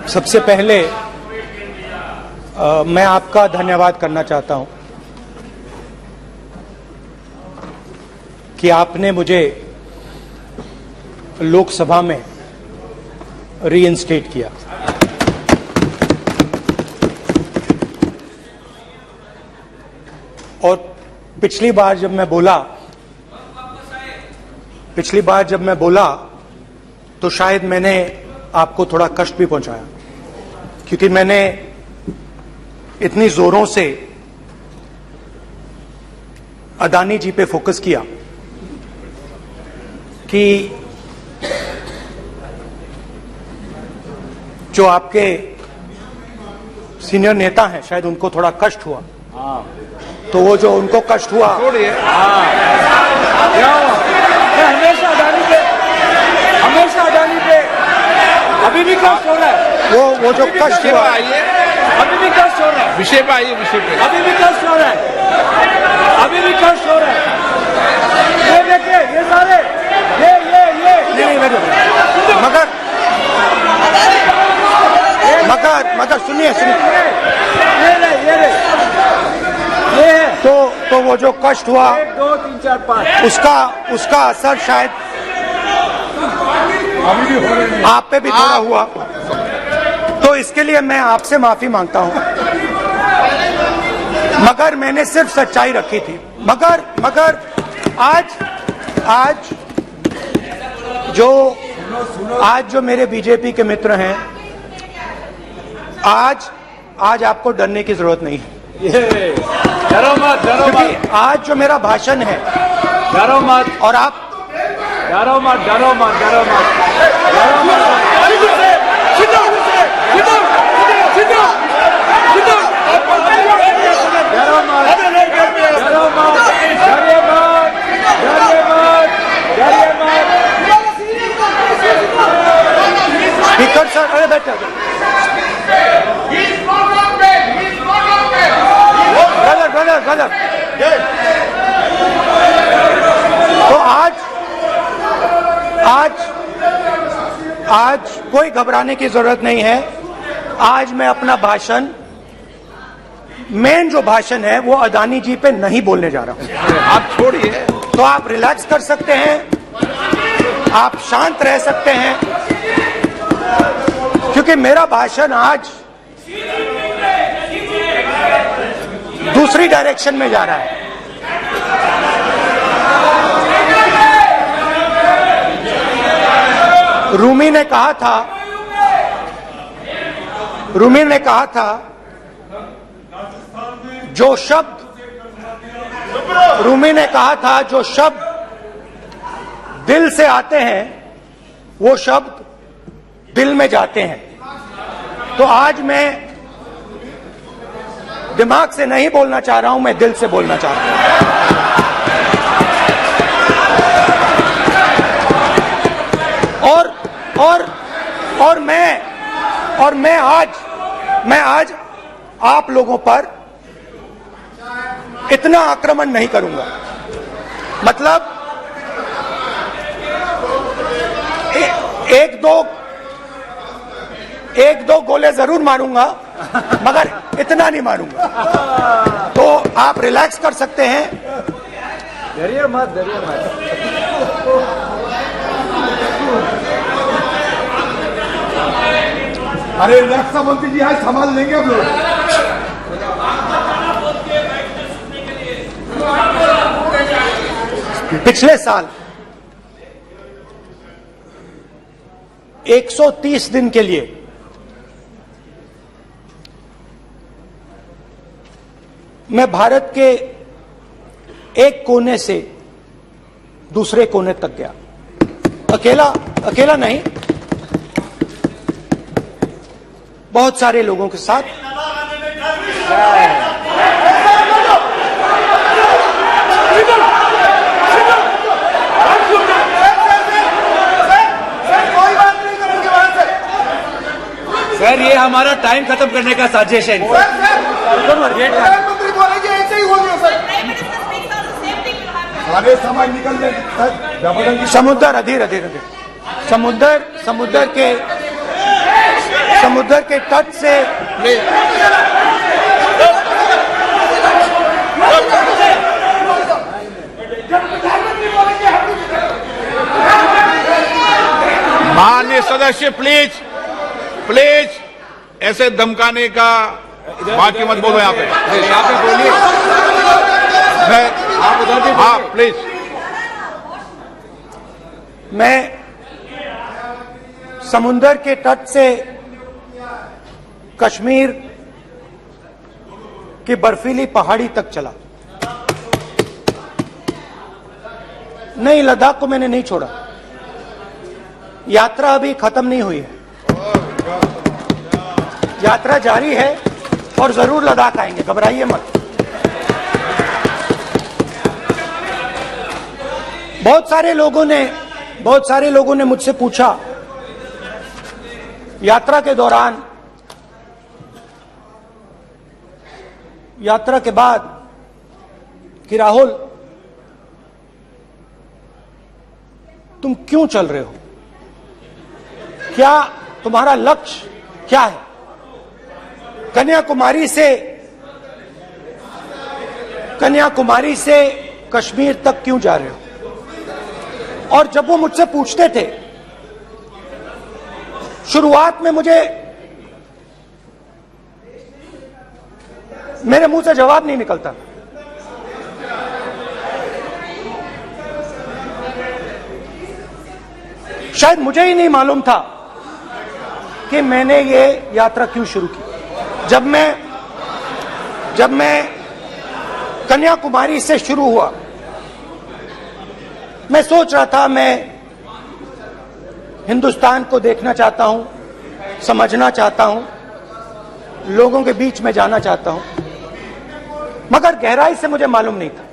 सबसे पहले मैं आपका धन्यवाद करना चाहता हूं कि आपने मुझे लोकसभा में रीइंस्टेट किया। और पिछली बार जब मैं बोला तो शायद मैंने आपको थोड़ा कष्ट भी पहुंचाया, क्योंकि मैंने इतनी जोरों से अदानी जी पे फोकस किया कि जो आपके सीनियर नेता हैं शायद उनको थोड़ा कष्ट हुआ। तो वो जो उनको कष्ट हुआ, हमेशा अडानी पे अभी भी कष्ट हो रहा है। वो जो कष्ट हुआ, अभी भी कष्ट हो रहा है। विषय पे आइए, विषय पे। अभी भी कष्ट हो रहा है, अभी भी कष्ट हो रहा है। ये देखिए, ये सारे नहीं मगर सुनिए ये है। तो वो जो कष्ट हुआ, 1 2 3 4 5 उसका असर शायद आप पे भी थोड़ा हुआ। तो इसके लिए मैं आपसे माफी मांगता हूं, मगर मैंने सिर्फ सच्चाई रखी थी। मगर आज जो मेरे बीजेपी के मित्र हैं, आज आपको डरने की जरूरत नहीं है। डरो मत। आज जो मेरा भाषण है, डरो मत। और आप डरो मत। स्पीकर सर, अरे बैठे गलत। तो आज कोई घबराने की जरूरत नहीं है। आज मैं अपना भाषण, मेन जो भाषण है वो अदानी जी पे नहीं बोलने जा रहा हूं। आप छोड़िए, तो आप रिलैक्स कर सकते हैं, आप शांत रह सकते हैं, क्योंकि मेरा भाषण आज दूसरी डायरेक्शन में जा रहा है। रूमी ने कहा था जो शब्द दिल से आते हैं वो शब्द दिल में जाते हैं। तो आज मैं दिमाग से नहीं बोलना चाह रहा हूं, मैं दिल से बोलना चाह रहा हूं। और मैं आज आप लोगों पर इतना आक्रमण नहीं करूंगा। मतलब एक दो गोले जरूर मारूंगा, मगर इतना नहीं मारूंगा। तो आप रिलैक्स कर सकते हैं। डरिए मत। अरे रक्षा मंत्री जी आज संभाल लेंगे आप लोग। पिछले साल 130 दिन के लिए मैं भारत के एक कोने से दूसरे कोने तक गया, अकेला नहीं, बहुत सारे लोगों के साथ। सर, ये हमारा टाइम खत्म करने का साजिश है। सारे समय निकल जाए। समुद्र अधीर समुद्र के समुद्र के तट से माननीय सदस्य प्लीज प्लीज ऐसे धमकाने का बात की मत बोलो यहाँ पे बोलिए। आप उधर भी हाँ प्लीज। मैं समुद्र के तट से कश्मीर की बर्फीली पहाड़ी तक चला। नहीं, लद्दाख को मैंने नहीं छोड़ा। यात्रा अभी खत्म नहीं हुई है, यात्रा जारी है और जरूर लद्दाख आएंगे, घबराइए मत। बहुत सारे लोगों ने मुझसे पूछा यात्रा के दौरान, यात्रा के बाद कि राहुल तुम क्यों चल रहे हो, क्या तुम्हारा लक्ष्य क्या है, कन्याकुमारी से कश्मीर तक क्यों जा रहे हो। और जब वो मुझसे पूछते थे, शुरुआत में मेरे मुंह से जवाब नहीं निकलता। शायद मुझे ही नहीं मालूम था कि मैंने ये यात्रा क्यों शुरू की। जब मैं कन्याकुमारी से शुरू हुआ, मैं सोच रहा था मैं हिंदुस्तान को देखना चाहता हूं, समझना चाहता हूं, लोगों के बीच में जाना चाहता हूं, मगर गहराई से मुझे मालूम नहीं था।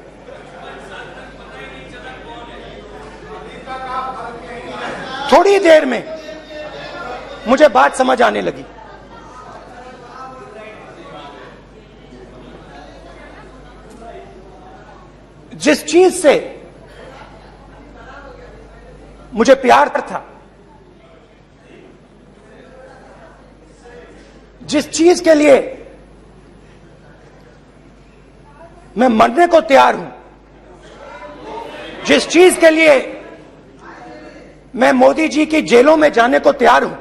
थोड़ी देर में मुझे बात समझ आने लगी। जिस चीज से मुझे प्यार था, जिस चीज के लिए मैं मरने को तैयार हूं, जिस चीज के लिए मैं मोदी जी की जेलों में जाने को तैयार हूं,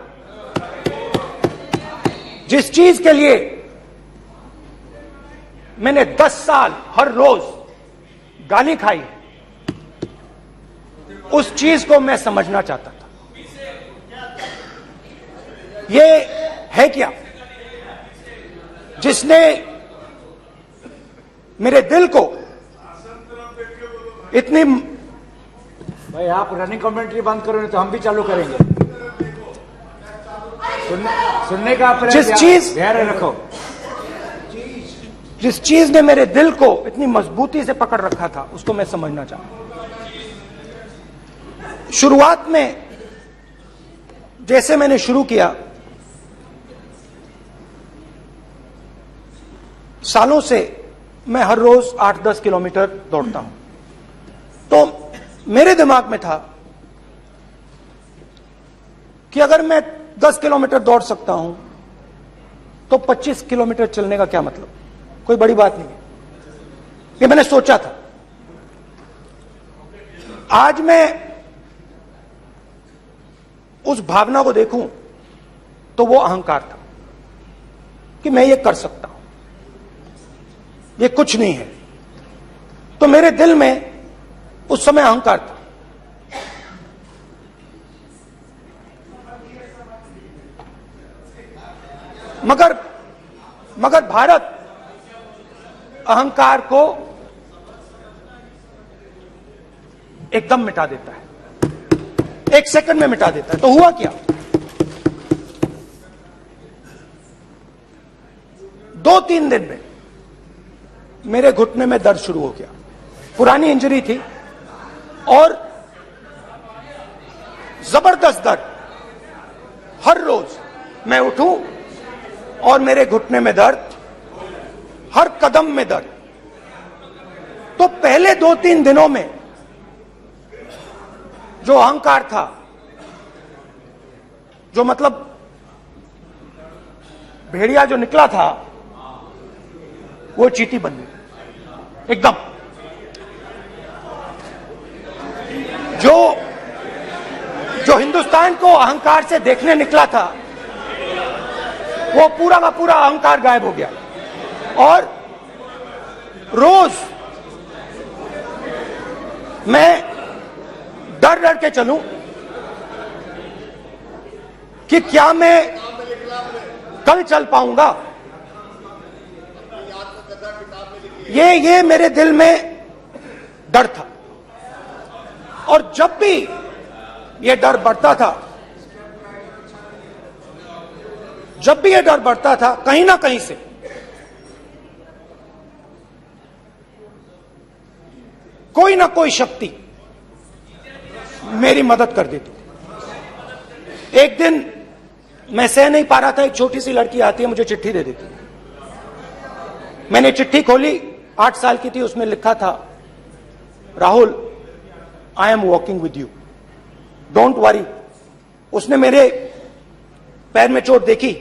जिस चीज के लिए मैंने 10 साल हर रोज गाली खाई, उस चीज को मैं समझना चाहता था। ये है क्या जिसने मेरे दिल को इतनी। भाई आप रनिंग कमेंट्री बंद करो, नहीं तो हम भी चालू करेंगे। सुनने का आप धैर्य रखो। जिस चीज ने मेरे दिल को इतनी मजबूती से पकड़ रखा था, उसको मैं समझना चाहता। शुरुआत में जैसे मैंने शुरू किया, सालों से मैं हर रोज 8-10 किलोमीटर दौड़ता हूं, तो मेरे दिमाग में था कि अगर मैं 10 किलोमीटर दौड़ सकता हूं तो 25 किलोमीटर चलने का क्या मतलब, कोई बड़ी बात नहीं है। ये मैंने सोचा था। आज मैं उस भावना को देखूं तो वो अहंकार था कि मैं ये कर सकता हूं, ये कुछ नहीं है। तो मेरे दिल में उस समय अहंकार था। मगर भारत अहंकार को एकदम मिटा देता है, 1 सेकंड में मिटा देता है। तो हुआ क्या, 2-3 दिन में मेरे घुटने में दर्द शुरू हो गया। पुरानी इंजरी थी और जबरदस्त दर्द। हर रोज मैं उठूं और मेरे घुटने में दर्द, हर कदम में दर्द। तो पहले 2-3 दिनों में जो अहंकार था, जो मतलब भेड़िया जो निकला था वो चींटी बन गई एकदम। जो हिंदुस्तान को अहंकार से देखने निकला था वो पूरा का पूरा अहंकार गायब हो गया। और रोज मैं डर डर के चलूं कि क्या मैं कल चल पाऊंगा। ये मेरे दिल में डर था। और जब भी ये डर बढ़ता था, कहीं ना कहीं से कोई ना कोई शक्ति मेरी मदद कर देती। एक दिन मैं सह नहीं पा रहा था, एक छोटी सी लड़की आती है, मुझे चिट्ठी दे देती। मैंने चिट्ठी खोली, 8 साल की थी, उसमें लिखा था, Rahul I am walking with you, don't worry. उसने मेरे पैर में चोट देखी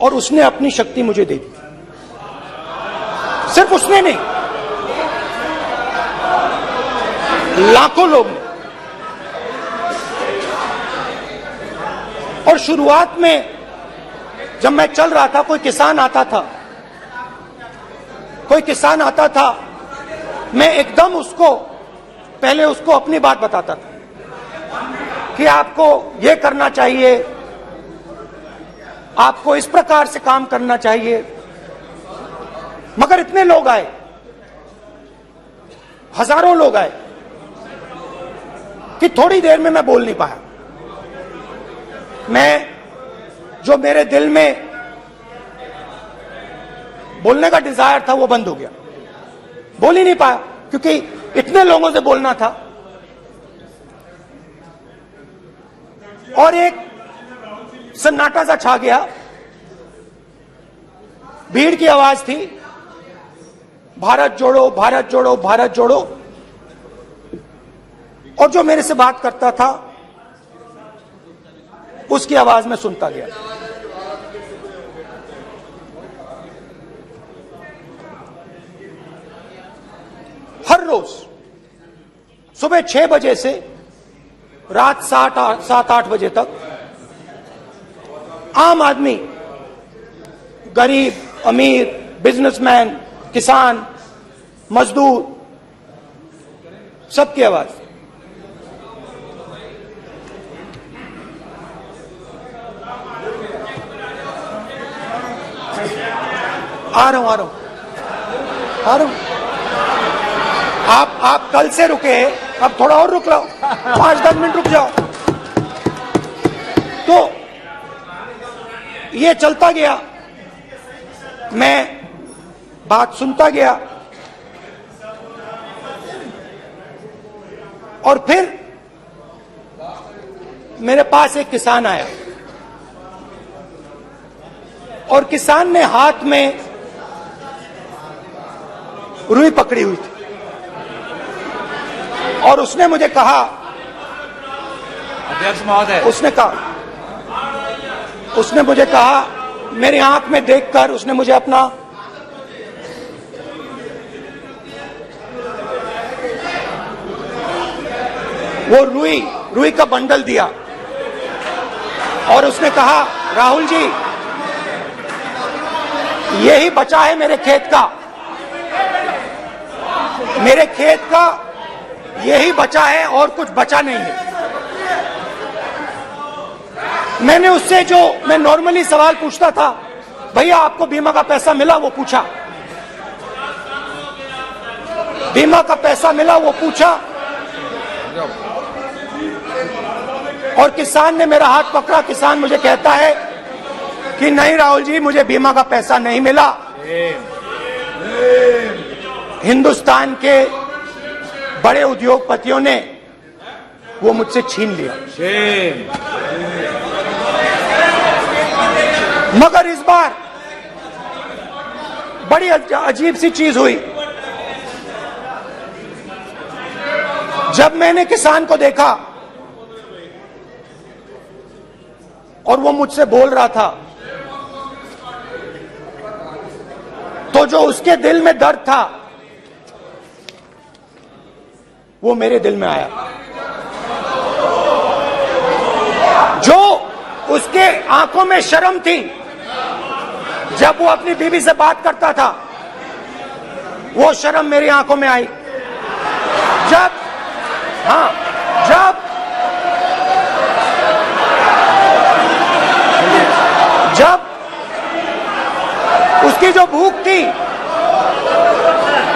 और उसने अपनी शक्ति मुझे दे दी। सिर्फ उसने नहीं, लाखों लोग ने। और शुरुआत में जब मैं चल रहा था, कोई किसान आता था, मैं एकदम पहले उसको अपनी बात बताता था कि आपको ये करना चाहिए, आपको इस प्रकार से काम करना चाहिए। मगर इतने लोग आए, हजारों लोग आए कि थोड़ी देर में मैं बोल नहीं पाया। जो मेरे दिल में बोलने का डिजायर था वो बंद हो गया, बोल ही नहीं पाया, क्योंकि इतने लोगों से बोलना था। और एक सन्नाटा सा छा गया, भीड़ की आवाज थी, भारत जोड़ो, भारत जोड़ो, भारत जोड़ो। और जो मेरे से बात करता था उसकी आवाज में सुनता गया। हर रोज सुबह 6 बजे से रात 7-8 बजे तक आम आदमी, गरीब, अमीर, बिजनेसमैन, किसान, मजदूर, सबकी आवाज। आ रहा हूं। आप कल से रुके, अब थोड़ा और रुक लो, 5-10 मिनट रुक जाओ। तो ये चलता गया, मैं बात सुनता गया। और फिर मेरे पास एक किसान आया और किसान ने हाथ में रुई पकड़ी हुई थी और उसने मुझे कहा, अध्यक्ष महोदय, उसने मुझे कहा, मेरी आंख में देखकर उसने मुझे अपना वो रुई का बंडल दिया और उसने कहा, राहुल जी, यही बचा है मेरे खेत का यही बचा है और कुछ बचा नहीं है। मैंने उससे, जो मैं नॉर्मली सवाल पूछता था, भैया आपको बीमा का पैसा मिला, वो पूछा, बीमा का पैसा मिला, वो पूछा। और किसान ने मेरा हाथ पकड़ा। किसान मुझे कहता है कि नहीं राहुल जी, मुझे बीमा का पैसा नहीं मिला, हिंदुस्तान के बड़े उद्योगपतियों ने वो मुझसे छीन लिया। मगर इस बार बड़ी अजीब सी चीज हुई। जब मैंने किसान को देखा और वो मुझसे बोल रहा था तो जो उसके दिल में दर्द था वो मेरे दिल में आया। जो उसके आंखों में शर्म थी जब वो अपनी बीवी से बात करता था, वो शर्म मेरी आंखों में आई। जब उसकी जो भूख थी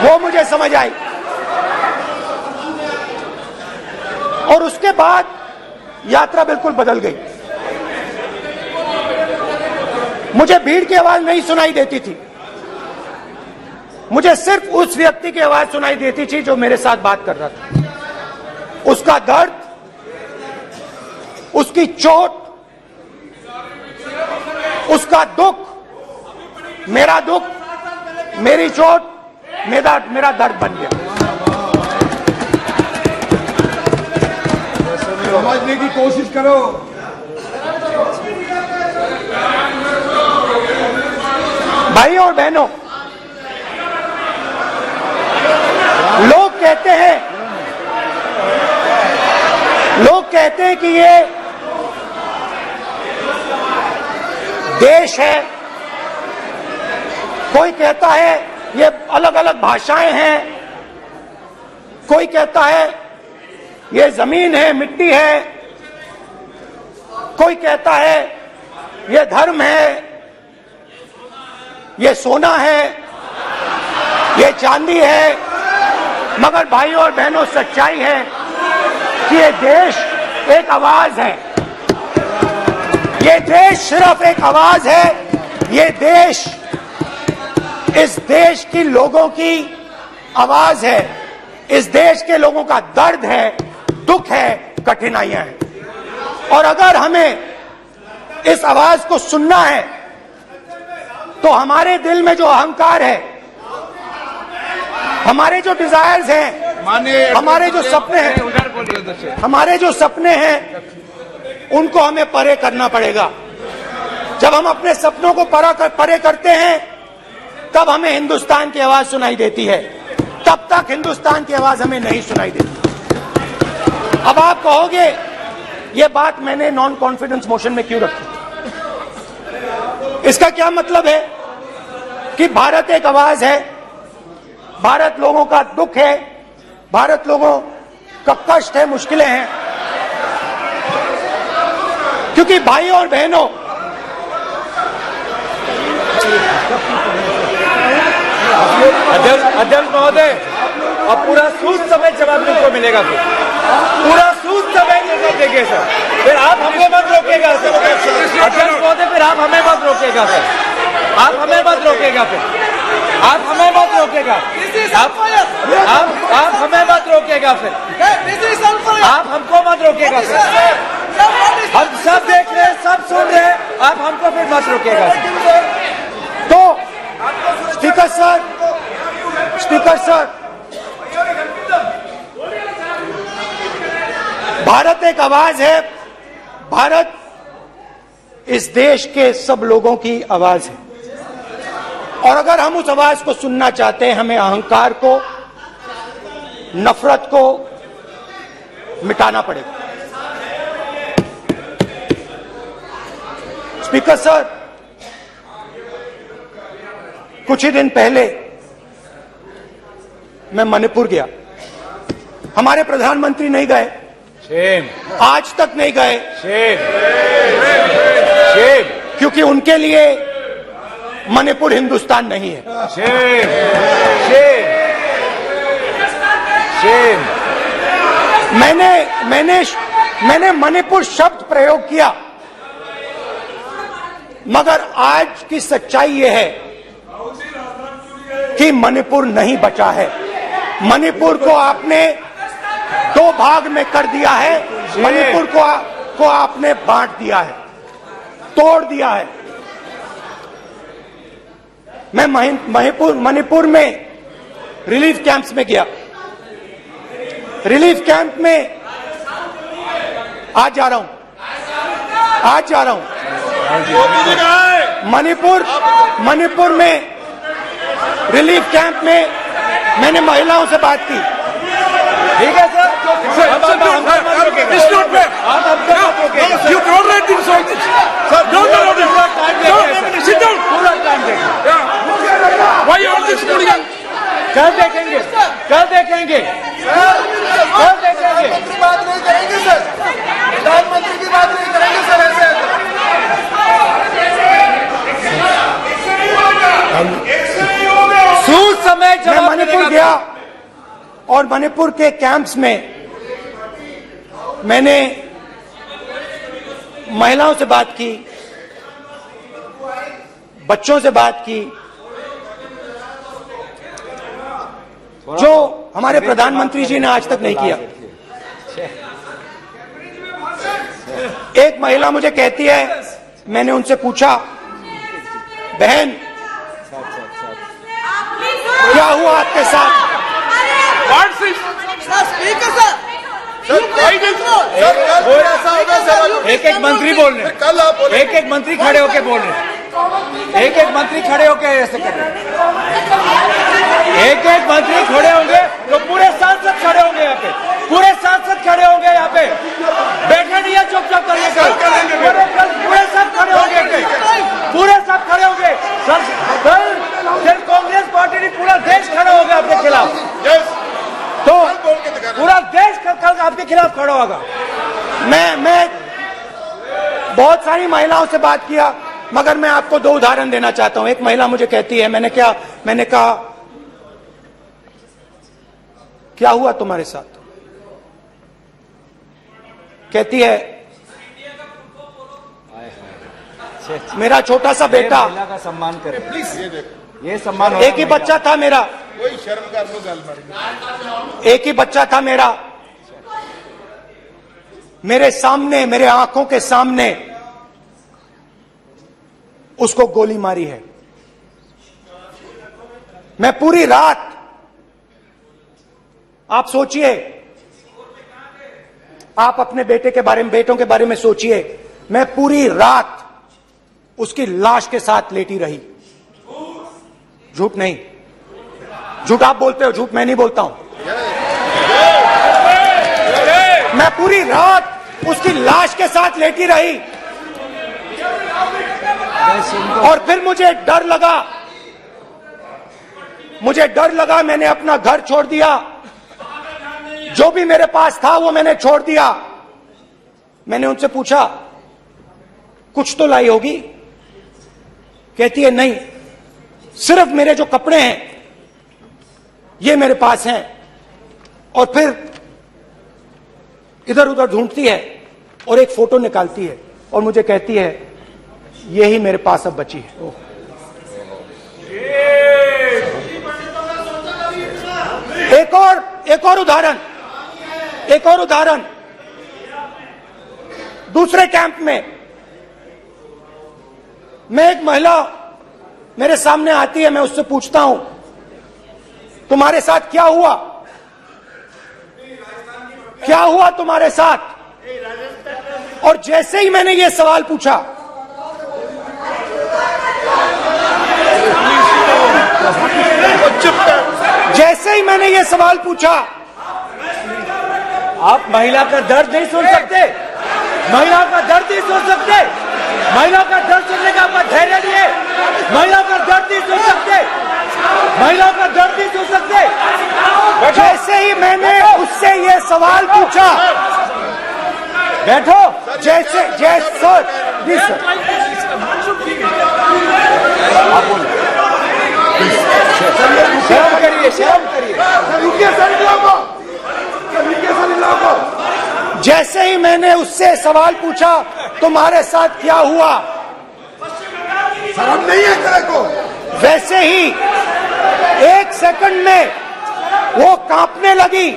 वो मुझे समझ आई। और उसके बाद यात्रा बिल्कुल बदल गई। मुझे भीड़ की आवाज नहीं सुनाई देती थी, मुझे सिर्फ उस व्यक्ति की आवाज सुनाई देती थी जो मेरे साथ बात कर रहा था। उसका दर्द, उसकी चोट, उसका दुख, मेरा दुख, मेरी चोट, मेरा दर्द बन गया। समझने की कोशिश करो। भाई और बहनों, लोग कहते हैं कि ये देश है, कोई कहता है ये अलग अलग भाषाएं हैं, कोई कहता है ये जमीन है, मिट्टी है, कोई कहता है ये धर्म है, ये सोना है, ये चांदी है। मगर भाइयों और बहनों, सच्चाई है कि ये देश एक आवाज है। ये देश सिर्फ एक आवाज है। ये देश इस देश की लोगों की आवाज है। इस देश के लोगों का दर्द है, दुख है, कठिनाइयां हैं। और अगर हमें इस आवाज को सुनना है तो हमारे दिल में जो अहंकार है, हमारे जो डिजायर्स हैं, हमारे जो सपने हैं, हमारे जो सपने हैं, उनको हमें परे करना पड़ेगा। जब हम अपने सपनों को परे करते हैं तब हमें हिंदुस्तान की आवाज सुनाई देती है, तब तक हिंदुस्तान की आवाज हमें नहीं सुनाई देती। अब आप कहोगे ये बात मैंने नॉन कॉन्फिडेंस मोशन में क्यों रखी? इसका क्या मतलब है कि भारत एक आवाज है, भारत लोगों का दुख है, भारत लोगों का कष्ट है, मुश्किलें हैं। क्योंकि भाई और बहनों, अध्यक्ष महोदय, अब पूरा सूद समेत जवाब तुमको मिलेगा, पूरा सूद समेत जवाब देंगे सर। फिर आप हमें मत रोकेगा सर। अध्यक्ष महोदय, फिर आप हमें मत रोकेगा सर। आप हमें मत रोकेगा, फिर आप हमें मत रोकेगा, आप हमें मत रोकेगा, फिर आप हमको मत रोकेगा सर। हम सब देख रहे हैं, सब सुन रहे हैं, आप हमको फिर मत रोकेगा सर। तो स्पीकर सर, भारत एक आवाज है। भारत इस देश के सब लोगों की आवाज है। और अगर हम उस आवाज को सुनना चाहते हैं, हमें अहंकार को, नफरत को मिटाना पड़ेगा। स्पीकर सर, कुछ ही दिन पहले मैं मणिपुर गया। हमारे प्रधानमंत्री नहीं गए, आज तक नहीं गए, क्योंकि उनके लिए मणिपुर हिंदुस्तान नहीं है। मैंने मणिपुर शब्द प्रयोग किया, मगर आज की सच्चाई यह है कि मणिपुर नहीं बचा है। मणिपुर को आपने दो भाग में कर दिया है। मणिपुर को आपने बांट दिया है, तोड़ दिया है। मैं मणिपुर में रिलीफ कैंप्स में गया। रिलीफ कैंप में आज जा रहा हूं। मणिपुर में रिलीफ कैंप में मैंने महिलाओं से बात की। ठीक है सर, अब आप हमें मत रोकेंगे। It's not fair. आप हमको मत रोकेंगे sir. You tolerate this all this. Sir, Don't allow this. पूरा टाइम देखेंगे Sit down. पूरा टाइम देखेंगे। Yeah. Why you all this hooligan? कल देखेंगे, कल देखेंगे, कल देखेंगे। बात नहीं करेंगे सर, प्रधानमंत्री की बात नहीं करेंगे सर ऐसे। सूद समय मैं जवाब मणिपुर देगा। गया और मणिपुर के कैंप्स में मैंने महिलाओं से बात की, बच्चों से बात की, जो हमारे प्रधानमंत्री जी ने आज तक नहीं किया। एक महिला मुझे कहती है, मैंने उनसे पूछा, बहन क्या हुआ आपके साथ? What's this? Why this? एक एक मंत्री बोल रहे हैं, कल आप बोले एक एक मंत्री खड़े होके बोल रहे हैं, एक एक मंत्री खड़े होके ऐसे कर रहे हैं, एक एक मंत्री खड़े होंगे तो पूरे सांसद खड़े होंगे यहाँ पे, पूरे सांसद खड़े होंगे यहाँ पे। बैठे नहीं है, चुपचाप करिए। पूरे सब खड़े होंगे, पूरे सब खड़े होंगे। कल कांग्रेस पार्टी ने पूरा देश खड़ा होगा आपके खिलाफ, तो पूरा देश कल आपके खिलाफ खड़ा होगा। मैं बहुत सारी महिलाओं से बात किया, मगर मैं आपको दो उदाहरण देना चाहता हूं। एक महिला मुझे कहती है, मैंने कहा क्या हुआ तुम्हारे साथ? कहती है, मेरा छोटा सा बेटा, महिला का सम्मान करें प्लीज, ये सम्मान। एक ही बच्चा था मेरा, कोई शर्म कर लो गल एक ही बच्चा था मेरा, मेरे सामने, मेरे आंखों के सामने उसको गोली मारी है। मैं पूरी रात, आप सोचिए, आप अपने बेटे के बारे में, बेटों के बारे में सोचिए, मैं पूरी रात उसकी लाश के साथ लेटी रही। झूठ नहीं, झूठ आप बोलते हो, झूठ मैं नहीं बोलता हूं। मैं पूरी रात उसकी लाश के साथ लेटी रही और फिर मुझे डर लगा, मैंने अपना घर छोड़ दिया, जो भी मेरे पास था वो मैंने छोड़ दिया। मैंने उनसे पूछा, कुछ तो लाई होगी? कहती है, नहीं, सिर्फ मेरे जो कपड़े हैं ये मेरे पास हैं। और फिर इधर उधर ढूंढती है और एक फोटो निकालती है और मुझे कहती है, यही मेरे पास अब बची है। एक और उदाहरण, दूसरे कैंप में मैं, एक महिला मेरे सामने आती है, मैं उससे पूछता हूं, तुम्हारे साथ क्या हुआ? क्या हुआ तुम्हारे साथ? और जैसे ही मैंने ये सवाल पूछा, जैसे ही मैंने ये सवाल पूछा, आप महिला का दर्द नहीं सुन सकते, महिला का दर्द नहीं सुन सकते, महिला का दर्द सुनने का आपका धैर्य नहीं है, महिला का दर्द नहीं सुन सकते, महिला का दर्द नहीं सुन सकते। जैसे ही मैंने उससे ये सवाल पूछा, बैठो, सर, प्लीज सर, शर्म करिए, शर्म करिए। जैसे ही मैंने उससे सवाल पूछा, तुम्हारे साथ क्या हुआ, शर्म नहीं है तेरे को? वैसे ही एक सेकंड में वो कांपने लगी।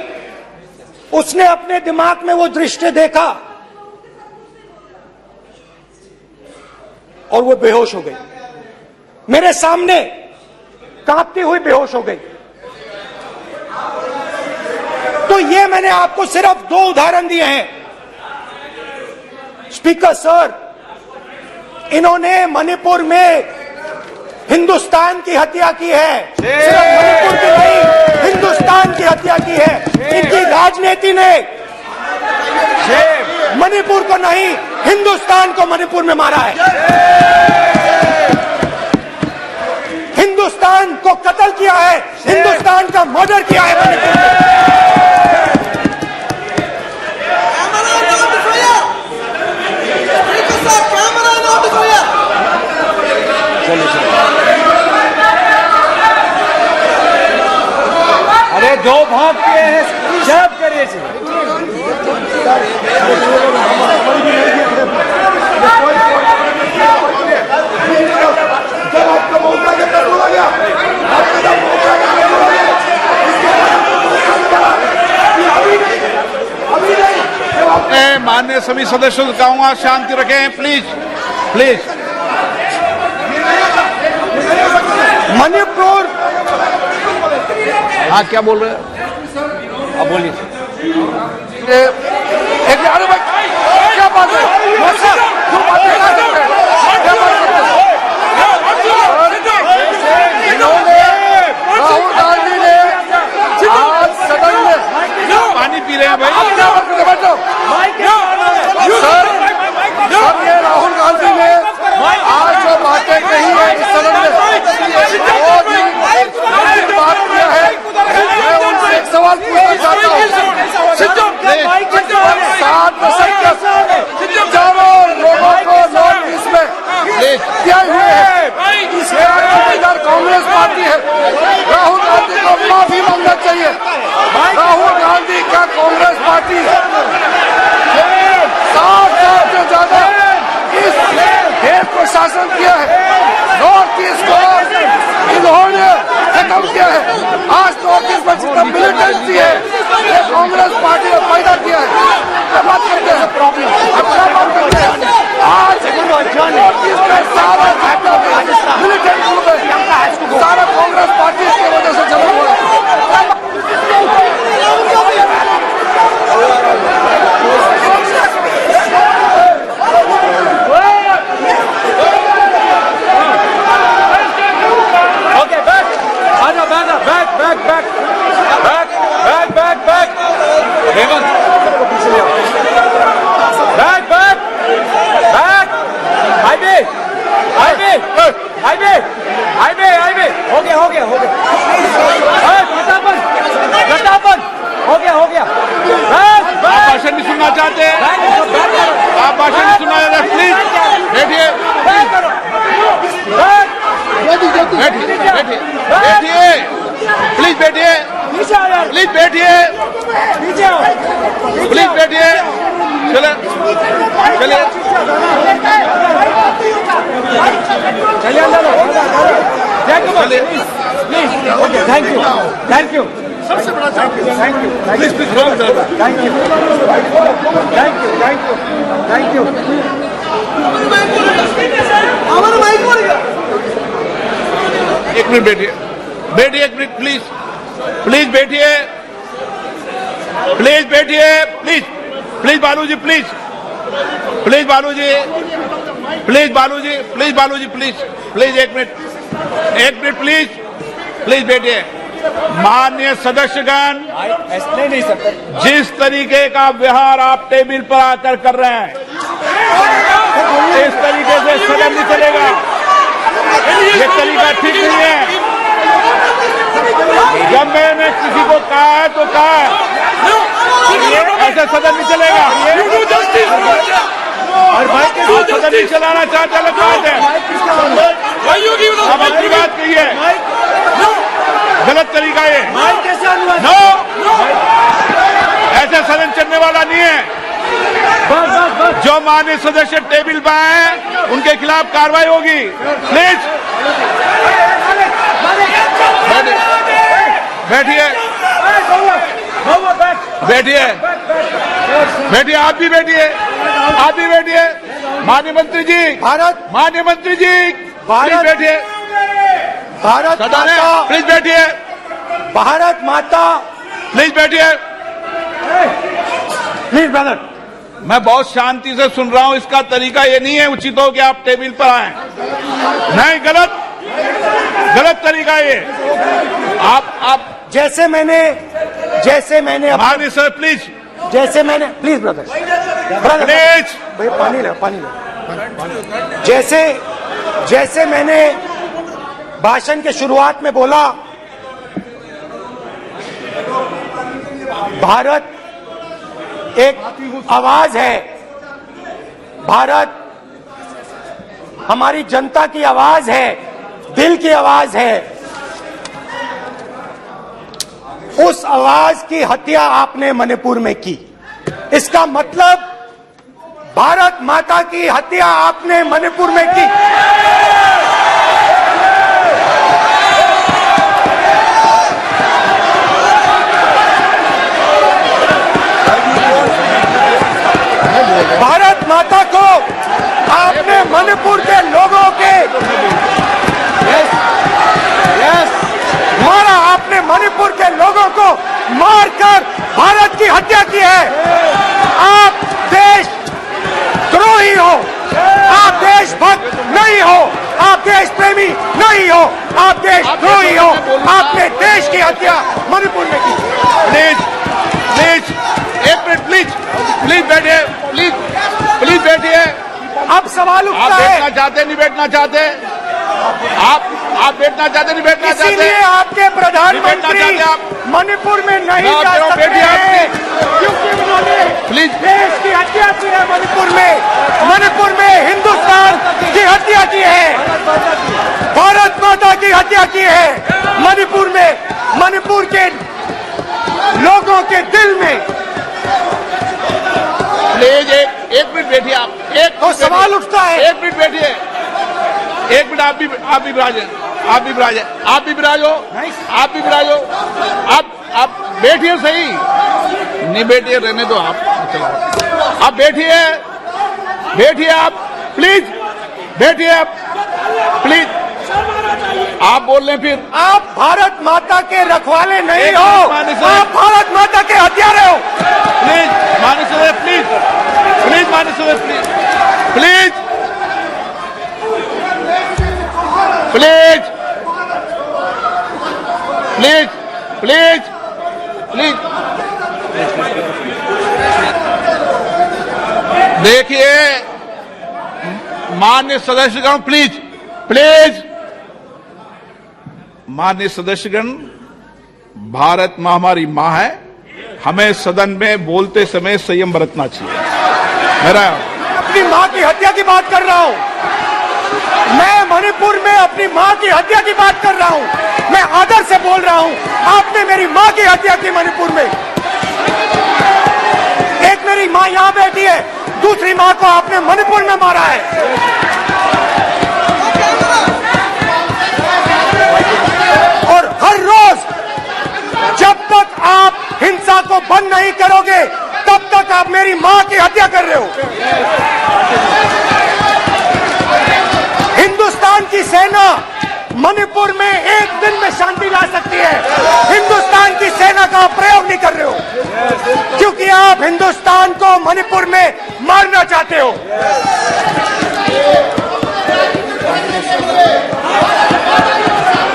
उसने अपने दिमाग में वो दृश्य देखा और वो बेहोश हो गई, मेरे सामने कांपती हुई बेहोश हो गई। तो ये मैंने आपको सिर्फ दो उदाहरण दिए हैं। स्पीकर सर, इन्होंने मणिपुर में हिंदुस्तान की हत्या की है, सिर्फ मणिपुर की नहीं, हिंदुस्तान की हत्या की है। इनकी राजनीति ने मणिपुर को नहीं, हिंदुस्तान को मणिपुर में मारा है। हिंदुस्तान को कत्ल किया है, हिंदुस्तान का मर्डर किया है मणिपुर में। अरे दो भाग के हैं, सब करिए जब आपका मौका के तब बोला गया, आपका जब मौका के तब बोला गया, अभी नहीं। माननीय सभी सदस्यों से कहूंगा शांति रखें, प्लीज प्लीज। मणिपुर, हाँ क्या बोल रहे हैं? अब बोलिए। अरे भाई क्या बात है? जो बात है क्या बात है? इन्होंने राहुल गांधी ने आज सदन में पानी पी रहे हैं भाई। आप क्या बात करते बैठो सर, अब ये राहुल गांधी ने आज जो बातें कही है इस सदन में और भी बात किया है, मैं उनसे एक सवाल पूछना चाहता हूँ। 7 दशक हजारों लोगों को नॉर्थ ईस्ट में क्या हुए हैं, इसके इधर कांग्रेस पार्टी है। राहुल गांधी को माफी मांगना चाहिए। राहुल गांधी का कांग्रेस पार्टी 7 साल से ज्यादा इस देश को शासन किया है, नॉर्थ ईस्ट को इन्होंने खत्म किया है। आज नॉर्थ ईस्ट में जितना मिलिटेंसी है ये कांग्रेस पार्टी ने पैदा किया है। क्या बात करते हैं? अब क्या बात करते हैं? आज नॉर्थ ईस्ट में सारा मिलिटेंट हो गए, सारा कांग्रेस पार्टी की वजह से जमा हुआ है। हो गया। आप भाषण नहीं सुनना चाहते हैं? आप भाषण नहीं सुनना चाहते? प्लीज बैठिए, बैठिए, बैठिए, प्लीज बैठिए, प्लीज बैठिए, प्लीज बैठिए। चले चलिए थैंक यू सबसे बड़ा thank you please please thank you. एक मिनट बैठिए, बैठिए एक मिनट प्लीज, प्लीज बैठिए, प्लीज बैठिए, please please Baluji, please please Baluji, please Baluji, please Baluji, please please एक मिनट प्लीज प्लीज बैठिए। माननीय सदस्यगण, नहीं सर, जिस तरीके का व्यवहार आप टेबल पर आकर कर रहे हैं इस तरीके से सदन नहीं चलेगा। ये तरीका ठीक नहीं है। जब मैंने किसी को कहा है तो कहा है, ऐसे सदन नहीं चलेगा। और भाई के साथ सदन नहीं चलाना चाहते अलग बात है। अब अपनी बात कहिए, गलत तरीका ये। नो, ऐसे सदन चलने वाला नहीं है। जो माननीय सदस्य टेबल पर आए उनके खिलाफ कार्रवाई होगी। प्लीज बैठिए, बैठिए, बैठिए, आप भी बैठिए, आप भी बैठिए। माननीय मंत्री जी, माननीय मंत्री जी, प्लीज बैठिए। भारत माता, प्लीज बैठिए, भारत माता, प्लीज बैठिए। प्लीज ब्रदर, मैं बहुत शांति से सुन रहा हूं। इसका तरीका ये नहीं है उचित हो कि आप टेबल पर आए। नहीं, गलत। गलत तरीका है ये। आप जैसे मैंने माननीय sir please please brother please भैया पानी ले। जैसे मैंने भाषण के शुरुआत में बोला, भारत एक आवाज है, भारत हमारी जनता की आवाज है, दिल की आवाज है। उस आवाज की हत्या आपने मणिपुर में की। इसका मतलब भारत माता की हत्या आपने मणिपुर में की। भारत माता को आपने मणिपुर के लोगों के मारा, आपने मणिपुर के लोगों को मारकर भारत की हत्या की है। आप देश द्रोही हो, आप देशभक्त नहीं हो, आप देश प्रेमी नहीं हो, आप देशद्रोही हो। आपने देश की हत्या मणिपुर में की। प्लीज एक मिनट प्लीज बैठिए, प्लीज बैठिए। अब सवाल उठता आप है, बैठना चाहते नहीं बैठना चाहते, आप बैठना चाहते नहीं बैठना चाहते, इसीलिए आपके प्रधानमंत्री मणिपुर में नहीं जा सकते हैं, क्योंकि उन्होंने प्लीज देश की हत्या की है। मणिपुर में हिंदुस्तान की हत्या की है, भारत माता की हत्या की है। मणिपुर के लोगों के दिल में। प्लीज एक मिनट बैठिए आप। तो सवाल उठता है, एक मिनट बैठिए, एक मिनट। आप भी विराजे, आप भी विराजो। आप बैठिए सही, नहीं बैठिए रहने दो आप बैठिए आप प्लीज बैठिए आप प्लीज। आप बोल रहे फिर आप भारत माता के रखवाले नहीं हो, आप भारत माता के हत्यारे हो। प्लीज माननीय सदस्य प्लीज माननीय सदस्य प्लीज देखिए माननीय सदस्यगण, प्लीज माननीय सदस्यगण, भारत मां हमारी मां है, हमें सदन में बोलते समय संयम बरतना चाहिए। मेरा अपनी मां की हत्या की बात कर रहा हूं, मैं मणिपुर में अपनी मां की हत्या की बात कर रहा हूं, मैं आदर से बोल रहा हूं। आपने मेरी मां की हत्या की मणिपुर में। एक मेरी मां यहां बैठी है, दूसरी मां को आपने मणिपुर में मारा है। और हर रोज जब तक आप हिंसा को बंद नहीं करोगे, तब तक आप मेरी मां की हत्या कर रहे हो। हिंदुस्तान की सेना मणिपुर में एक दिन में शांति ला सकती है, हिंदुस्तान की सेना का प्रयोग नहीं कर रहे हो, क्योंकि आप हिंदुस्तान को मणिपुर में मारना चाहते हो।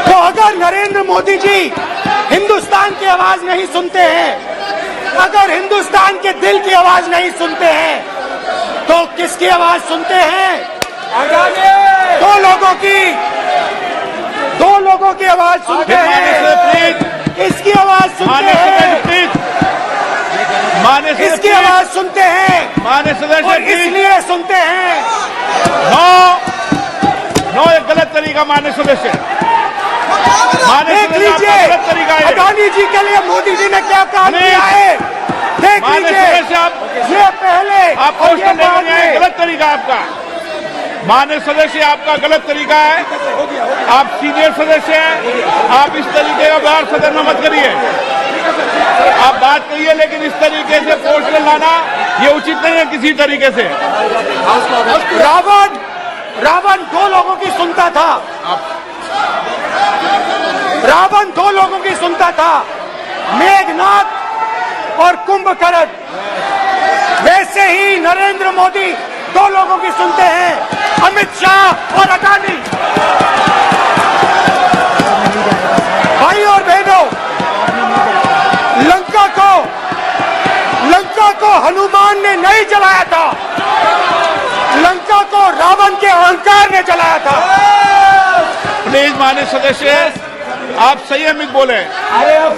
तो अगर नरेंद्र मोदी जी हिंदुस्तान की आवाज नहीं सुनते हैं, अगर हिंदुस्तान के दिल की आवाज नहीं सुनते हैं, तो किसकी आवाज सुनते हैं? दो लोगों की आवाज सुनते हैं। इसकी आवाज सुनते हैं, इसकी आवाज सुनते हैं, माननीय सदस्य और इसलिए सुनते हैं। नो ये गलत तरीका माननीय सदस्य, देख लीजिए गलत तरीका है। अडानी जी के लिए मोदी जी ने क्या काम किया है, देख लीजिए। ये पहले आपको और ये बाद में। गलत तरीका आपका, माननीय सदस्य आपका गलत तरीका है। आप सीनियर सदस्य हैं, आप इस तरीके का बाहर सदन में मत करिए। आप बात करिए, लेकिन इस तरीके से पोस्टर लाना ये उचित नहीं है किसी तरीके से। रावण दो लोगों की सुनता था, रावण दो लोगों की सुनता था, मेघनाथ और कुंभकर्ण। वैसे ही नरेंद्र मोदी दो लोगों की सुनते हैं, अमित शाह और अडानी। रावण के अहंकार ने जलाया था। प्लीज माननीय सदस्य, आप संयमित बोले।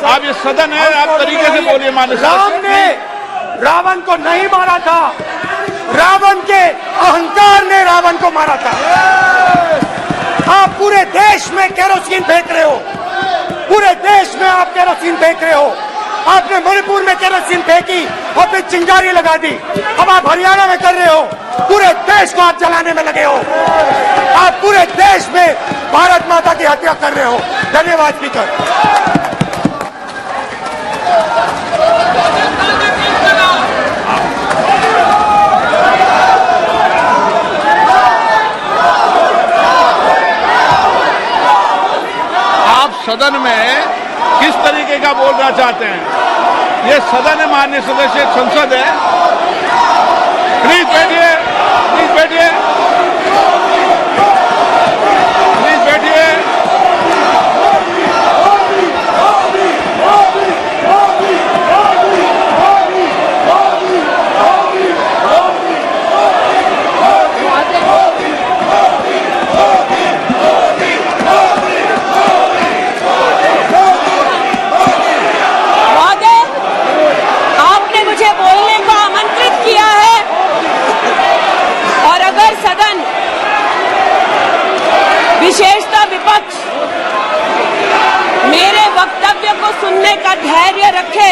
आप ये सदन है, आप तरीके से बोलिए माननीय राम सदस्य। ने रावण को नहीं मारा था, रावण के अहंकार ने रावण को मारा था। आप पूरे देश में केरोसिन फेंक रहे हो, पूरे देश में आप केरोसिन फेंक रहे हो। आपने मणिपुर में केरोसिन फेंकी और फिर चिंगारी लगा दी। अब आप हरियाणा में कर रहे हो, पूरे देश को आप जलाने में लगे हो। आप पूरे देश में भारत माता की हत्या कर रहे हो। धन्यवाद स्पीकर। आप सदन में किस तरीके का बोलना चाहते हैं? ये सदन है माननीय सदस्य, संसद है। प्लीज बैठिए, प्लीज बैठिए, प्लीज बैठिए। विशेषतः विपक्ष मेरे वक्तव्य को सुनने का धैर्य रखे